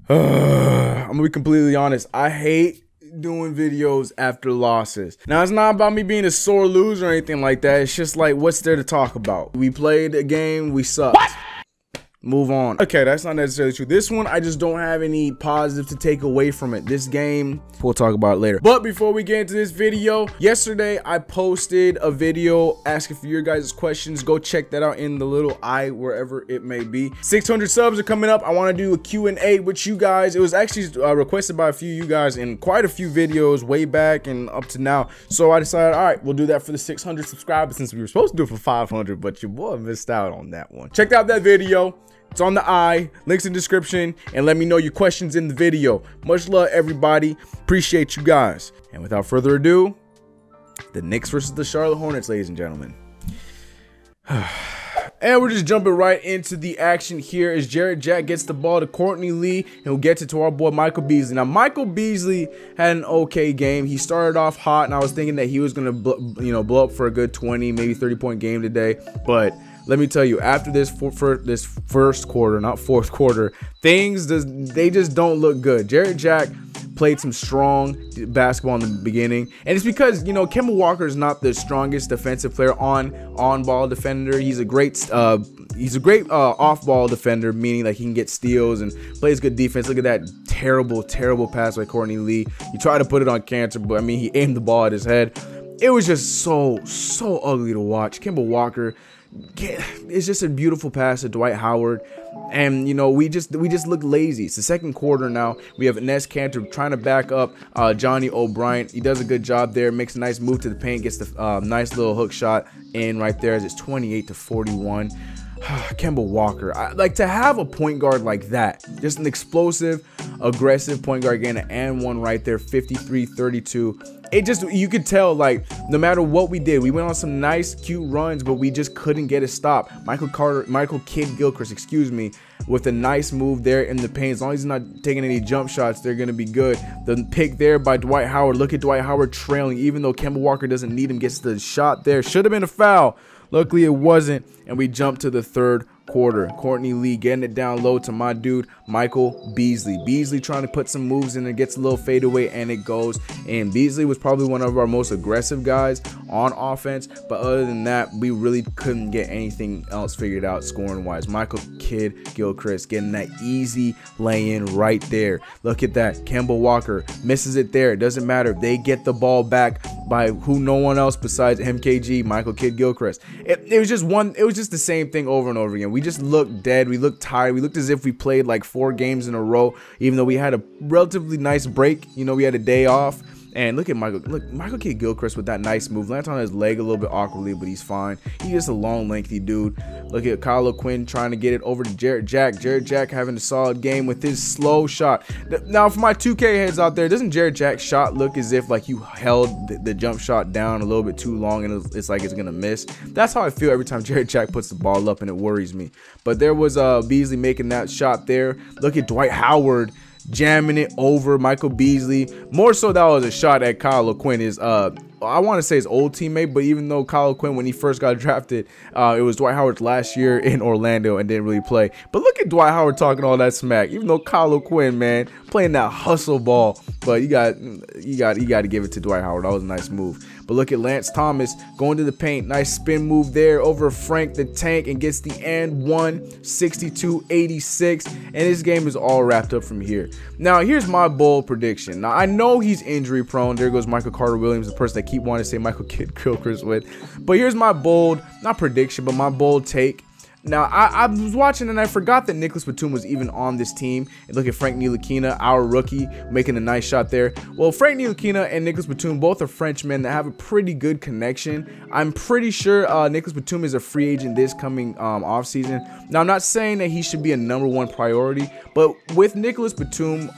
I'm gonna be completely honest. I hate doing videos after losses. Now, it's not about me being a sore loser or anything like that. It's just like, what's there to talk about? We played a game, we sucked. What? Move on. Okay, that's not necessarily true. This one, I just don't have any positive to take away from it. This game, we'll talk about it later. But before we get into this video, yesterday I posted a video asking for your guys' questions. Go check that out in the little eye, wherever it may be. 600 subs are coming up. I want to do a Q&A with you guys. It was actually requested by a few of you guys in quite a few videos way back and up to now. So I decided, all right, we'll do that for the 600 subscribers since we were supposed to do it for 500, but your boy missed out on that one. Check out that video. It's on the eye, links in the description, and let me know your questions in the video. Much love, everybody. Appreciate you guys. And without further ado, the Knicks versus the Charlotte Hornets, ladies and gentlemen. And we're just jumping right into the action here as Jarrett Jack gets the ball to Courtney Lee, and he'll get it to our boy Michael Beasley. Now, Michael Beasley had an okay game. He started off hot, and I was thinking that he was going to blow up for a good 20, maybe 30-point game today, but let me tell you, after this first quarter, not fourth quarter, they just don't look good. Jarrett Jack played some strong basketball in the beginning, and it's because, you know, Kemba Walker is not the strongest defensive player on-ball defender. He's a great off-ball defender, meaning like he can get steals and plays good defense. Look at that terrible pass by Courtney Lee. He tried to put it on Cantor, but I mean, he aimed the ball at his head. It was just so ugly to watch. Kemba Walker, it's just a beautiful pass to Dwight Howard, and you know, we just look lazy. It's the second quarter now. We have Enes Kanter trying to back up Johnny O'Brien. He does a good job there, makes a nice move to the paint, gets the nice little hook shot in right there as it's 28-41. Kemba Walker, like to have a point guard like that, just an explosive, aggressive point guard, getting an and one right there, 53-32. It just, you could tell, like, no matter what we did, we went on some nice, cute runs, but we just couldn't get a stop. Michael Kidd-Gilchrist, excuse me, with a nice move there in the paint. As long as he's not taking any jump shots, they're going to be good. The pick there by Dwight Howard. Look at Dwight Howard trailing, even though Kemba Walker doesn't need him, gets the shot there. Should have been a foul. Luckily, it wasn't, and we jump to the third quarter. Courtney Lee getting it down low to my dude Michael Beasley. Beasley trying to put some moves in, and gets a little fadeaway, and it goes. And Beasley was probably one of our most aggressive guys on offense, but other than that, we really couldn't get anything else figured out scoring wise. Michael Kidd-Gilchrist getting that easy lay-in right there. Look at that. Kemba Walker misses it there. It doesn't matter. They get the ball back by no one else besides MKG, Michael Kidd-Gilchrist. It was just the same thing over and over again. We just looked dead. We looked tired. We looked as if we played like 4 games in a row, even though we had a relatively nice break. You know, we had a day off. And look at Michael Kidd-Gilchrist with that nice move. Lands on his leg a little bit awkwardly, but he's fine. He's just a long, lengthy dude. Look at Kyle O'Quinn trying to get it over to Jarrett Jack. Jarrett Jack having a solid game with his slow shot. Now, for my 2K heads out there, doesn't Jarrett Jack's shot look as if like you held the jump shot down a little bit too long and it's like it's going to miss? That's how I feel every time Jarrett Jack puts the ball up, and it worries me. But there was Beasley making that shot there. Look at Dwight Howard jamming it over Michael Beasley. More so, that was a shot at Kyle O'Quinn, his I want to say his old teammate, but even though Kyle O'Quinn, when he first got drafted, it was Dwight Howard's last year in Orlando and didn't really play. But look at Dwight Howard talking all that smack, even though Kyle O'Quinn, man, playing that hustle ball. But you got to give it to Dwight Howard. That was a nice move. But look at Lance Thomas going to the paint. Nice spin move there over Frank the Tank, and gets the and one, 62-86. And this game is all wrapped up from here. Now, here's my bold prediction. Now, I know he's injury prone. There goes Michael Carter-Williams, the person that keep wanting to say Michael Kidd-Gilchrist with. But here's my bold, not prediction, but my bold take. Now, I was watching and I forgot that Nicholas Batum was even on this team. And look at Frank Ntilikina, our rookie, making a nice shot there. Well, Frank Ntilikina and Nicholas Batum, both are Frenchmen that have a pretty good connection. I'm pretty sure Nicholas Batum is a free agent this coming offseason. Now, I'm not saying that he should be a #1 priority, but with Nicholas Batum,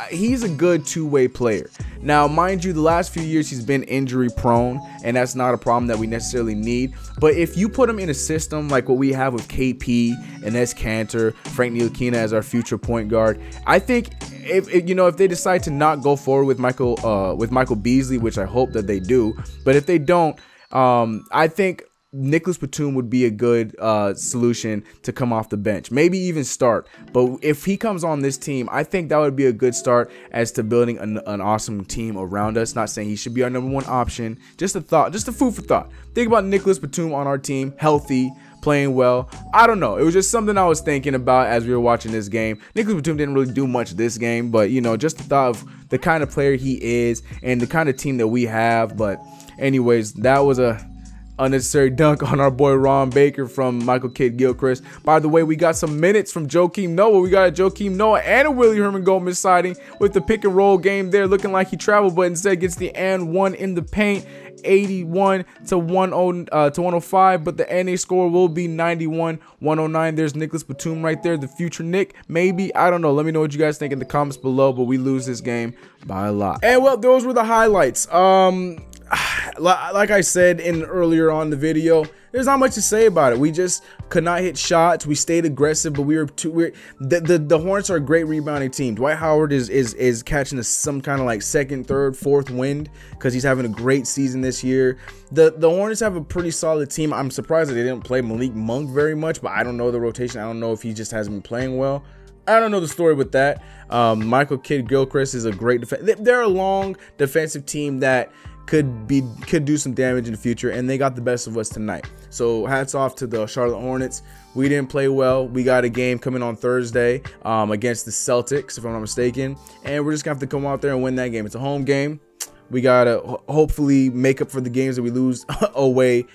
he's a good two-way player. Now, mind you, the last few years he's been injury prone, and that's not a problem that we necessarily need. But if you put him in a system like what we have with KP, Enes Kanter, Frank Ntilikina as our future point guard, I think if they decide to not go forward with Michael Beasley, which I hope that they do, but if they don't, I think Nicholas Batum would be a good solution to come off the bench, maybe even start. But if he comes on this team, I think that would be a good start as to building an awesome team around us. Not saying he should be our #1 option, just a thought, just a food for thought. Think about Nicholas Batum on our team, healthy, playing well. I don't know. It was just something I was thinking about as we were watching this game. Nicholas Batum didn't really do much this game, but you know, just the thought of the kind of player he is and the kind of team that we have. But anyways, that was a unnecessary dunk on our boy Ron Baker from Michael Kidd-Gilchrist. By the way, we got some minutes from Joakim Noah. We got a Joakim Noah and a Willie Herman Gomez sighting with the pick and roll game there, looking like he traveled, but instead gets the and one in the paint. 81 to 105, but the NA score will be 91-109. There's Nicholas Batum right there, the future Nick, maybe. I don't know. Let me know what you guys think in the comments below, but we lose this game by a lot. And well, those were the highlights. Like I said in earlier on the video, there's not much to say about it. We just could not hit shots. We stayed aggressive, but the Hornets are a great rebounding team. Dwight Howard is catching some kind of like second, third, fourth wind because he's having a great season this year. The Hornets have a pretty solid team. I'm surprised that they didn't play Malik Monk very much, but I don't know the rotation. I don't know if he just hasn't been playing well. I don't know the story with that. Michael Kidd-Gilchrist is a great defense. They're a long defensive team that could do some damage in the future, and they got the best of us tonight. So hats off to the Charlotte Hornets. We didn't play well. We got a game coming on Thursday against the Celtics, if I'm not mistaken, and we're just gonna have to come out there and win that game. It's a home game. We gotta hopefully make up for the games that we lose away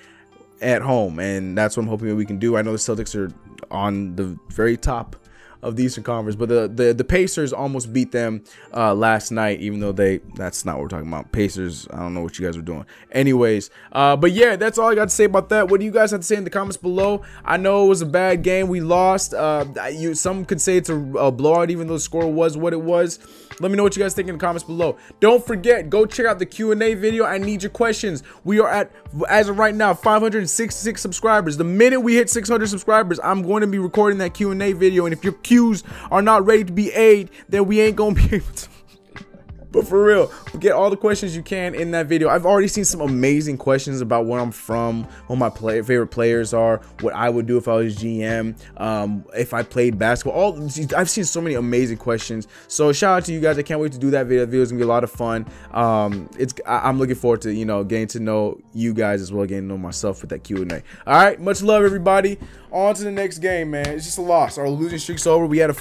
at home, and that's what I'm hoping that we can do. I know the Celtics are on the very top of the Eastern Conference, but the Pacers almost beat them last night, even though that's not what we're talking about. Pacers, I don't know what you guys are doing. Anyways, but yeah, that's all I got to say about that. What do you guys have to say in the comments below? I know it was a bad game. We lost. Some could say it's a blowout, even though the score was what it was. Let me know what you guys think in the comments below. Don't forget, go check out the Q&A video. I need your questions. We are at, as of right now, 566 subscribers. The minute we hit 600 subscribers, I'm going to be recording that Q&A video. And if your Q's are not ready to be A'd, then we ain't going to be able to. But for real, get all the questions you can in that video. I've already seen some amazing questions about where I'm from, who my favorite players are, what I would do if I was GM, if I played basketball. I've seen so many amazing questions. So shout out to you guys. I can't wait to do that video. The video is gonna be a lot of fun. I'm looking forward to getting to know you guys as well, getting to know myself with that Q&A. All right, much love, everybody. On to the next game, man. It's just a loss. Our losing streak's over. We had a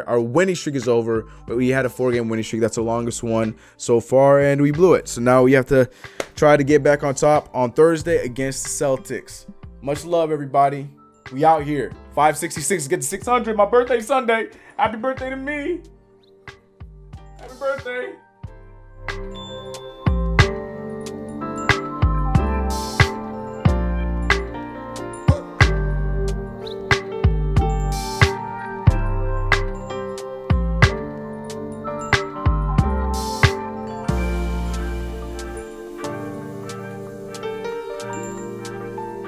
our winning streak is over, but we had a 4-game winning streak. That's the longest one so far, and we blew it. So now we have to try to get back on top on Thursday against the Celtics. Much love, everybody. We out here. 566, get to 600. My birthday Sunday. Happy birthday to me. Happy birthday.